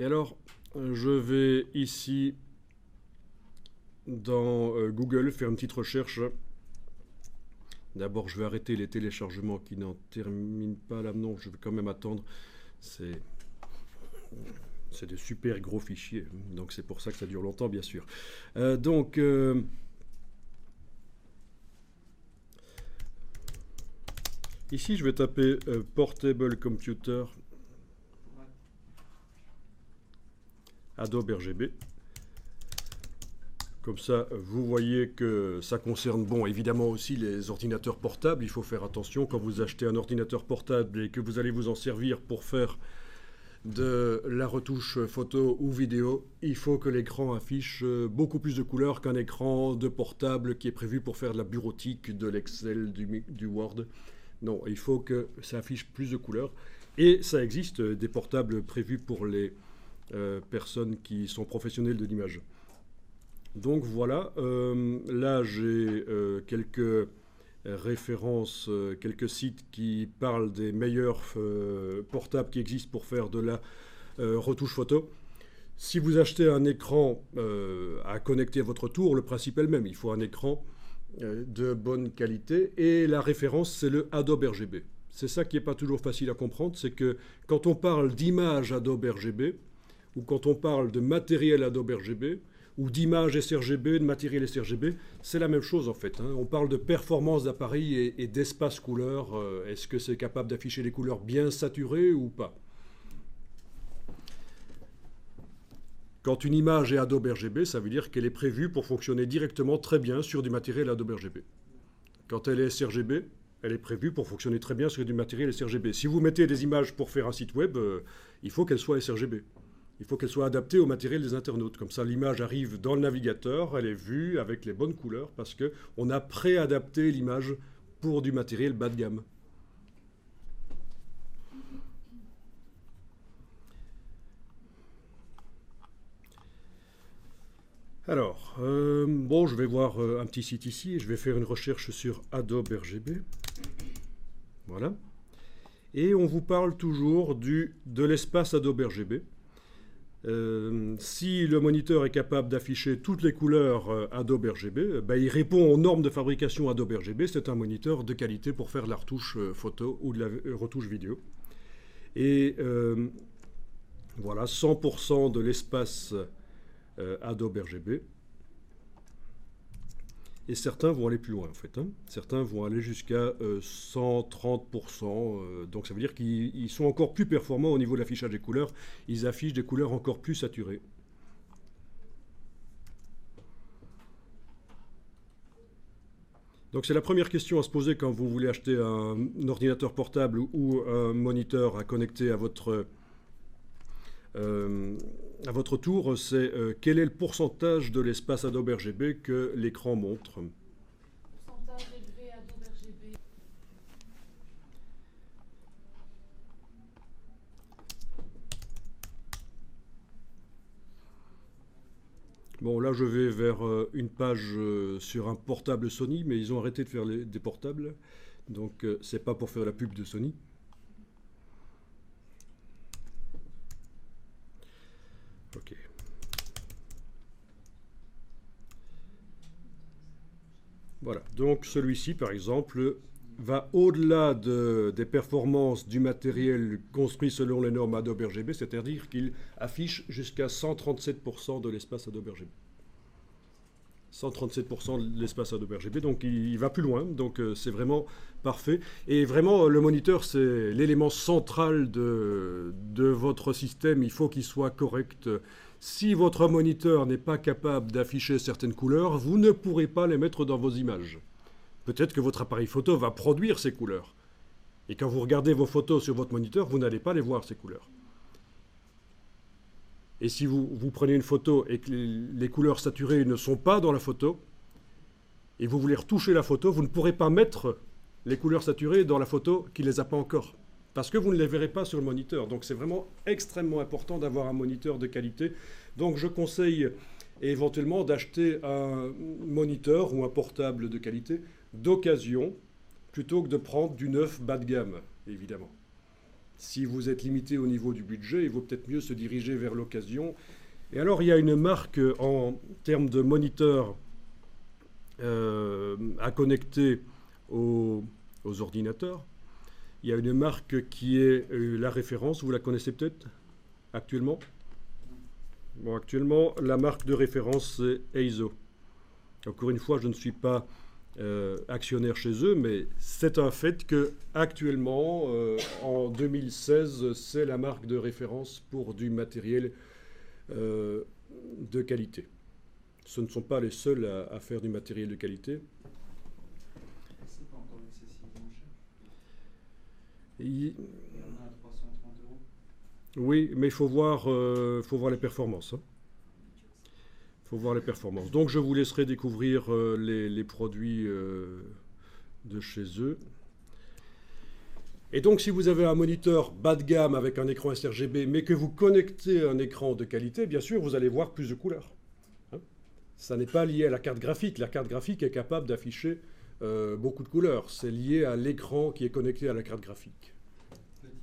Et alors, je vais ici dans Google faire une petite recherche. D'abord, je vais arrêter les téléchargements qui n'en terminent pas là. Non, je vais quand même attendre. C'est des super gros fichiers, donc c'est pour ça que ça dure longtemps, bien sûr. Ici, je vais taper Portable Computer Adobe RGB. Comme ça, vous voyez que ça concerne, bon, évidemment aussi les ordinateurs portables. Il faut faire attention quand vous achetez un ordinateur portable et que vous allez vous en servir pour faire de la retouche photo ou vidéo. Il faut que l'écran affiche beaucoup plus de couleurs qu'un écran de portable qui est prévu pour faire de la bureautique, de l'Excel, du Word. Non, il faut que ça affiche plus de couleurs. Et ça existe des portables prévus pour les personnes qui sont professionnelles de l'image. Donc voilà, là j'ai quelques références, quelques sites qui parlent des meilleurs portables qui existent pour faire de la retouche photo. Si vous achetez un écran à connecter à votre tour, le principe est le même. Il faut un écran de bonne qualité et la référence c'est le Adobe RGB. C'est ça qui n'est pas toujours facile à comprendre, c'est que quand on parle d'image Adobe RGB ou quand on parle de matériel Adobe RGB, ou d'image sRGB, de matériel sRGB, c'est la même chose en fait. On parle de performance d'appareil et d'espace couleur. Est-ce que c'est capable d'afficher les couleurs bien saturées ou pas? Quand une image est Adobe RGB, ça veut dire qu'elle est prévue pour fonctionner directement très bien sur du matériel Adobe RGB. Quand elle est sRGB, elle est prévue pour fonctionner très bien sur du matériel sRGB. Si vous mettez des images pour faire un site web, il faut qu'elles soient sRGB. Il faut qu'elle soit adaptée au matériel des internautes. Comme ça, l'image arrive dans le navigateur, elle est vue avec les bonnes couleurs parce qu'on a préadapté l'image pour du matériel bas de gamme. Alors, bon, je vais voir un petit site ici et je vais faire une recherche sur Adobe RGB. Voilà. Et on vous parle toujours de l'espace Adobe RGB. Si le moniteur est capable d'afficher toutes les couleurs Adobe RGB, il répond aux normes de fabrication Adobe RGB. C'est un moniteur de qualité pour faire de la retouche photo ou de la retouche vidéo. Et voilà, 100% de l'espace Adobe RGB. Et certains vont aller plus loin en fait. Certains vont aller jusqu'à 130%. Donc ça veut dire qu'ils sont encore plus performants au niveau de l'affichage des couleurs. Ils affichent des couleurs encore plus saturées. Donc c'est la première question à se poser quand vous voulez acheter un ordinateur portable ou un moniteur à connecter à votre tour, c'est quel est le pourcentage de l'espace Adobe RGB que l'écran montre. Pourcentage élevé Adobe RGB. Bon, là je vais vers une page sur un portable Sony, mais ils ont arrêté de faire des portables, donc c'est pas pour faire la pub de Sony. Ok. Voilà, donc celui-ci par exemple va au-delà des performances du matériel construit selon les normes Adobe RGB, c'est-à-dire qu'il affiche jusqu'à 137% de l'espace Adobe RGB. 137% de l'espace Adobe RGB, donc il va plus loin, donc c'est vraiment parfait. Et vraiment, le moniteur, c'est l'élément central de votre système, il faut qu'il soit correct. Si votre moniteur n'est pas capable d'afficher certaines couleurs, vous ne pourrez pas les mettre dans vos images. Peut-être que votre appareil photo va produire ces couleurs. Et quand vous regardez vos photos sur votre moniteur, vous n'allez pas les voir, ces couleurs. Et si vous prenez une photo et que les couleurs saturées ne sont pas dans la photo, et vous voulez retoucher la photo, vous ne pourrez pas mettre les couleurs saturées dans la photo qui ne les a pas encore. Parce que vous ne les verrez pas sur le moniteur. Donc c'est vraiment extrêmement important d'avoir un moniteur de qualité. Donc je conseille éventuellement d'acheter un moniteur ou un portable de qualité d'occasion, plutôt que de prendre du neuf bas de gamme, évidemment. Si vous êtes limité au niveau du budget, il vaut peut-être mieux se diriger vers l'occasion. Et alors, il y a une marque en termes de moniteur à connecter aux ordinateurs. Il y a une marque qui est la référence, vous la connaissez peut-être actuellement? Bon, actuellement, la marque de référence, c'est Eizo. Encore une fois, je ne suis pas actionnaire chez eux, mais c'est un fait que actuellement, en 2016, c'est la marque de référence pour du matériel de qualité. Ce ne sont pas les seuls à faire du matériel de qualité. C'est pas encore excessivement cher. Il y en a à 330 €. Oui, mais il faut voir les performances. Hein. Faut voir les performances. Donc je vous laisserai découvrir les produits de chez eux. Et donc si vous avez un moniteur bas de gamme avec un écran sRGB, mais que vous connectez un écran de qualité, bien sûr, vous allez voir plus de couleurs. Hein. Ça n'est pas lié à la carte graphique. La carte graphique est capable d'afficher beaucoup de couleurs. C'est lié à l'écran qui est connecté à la carte graphique.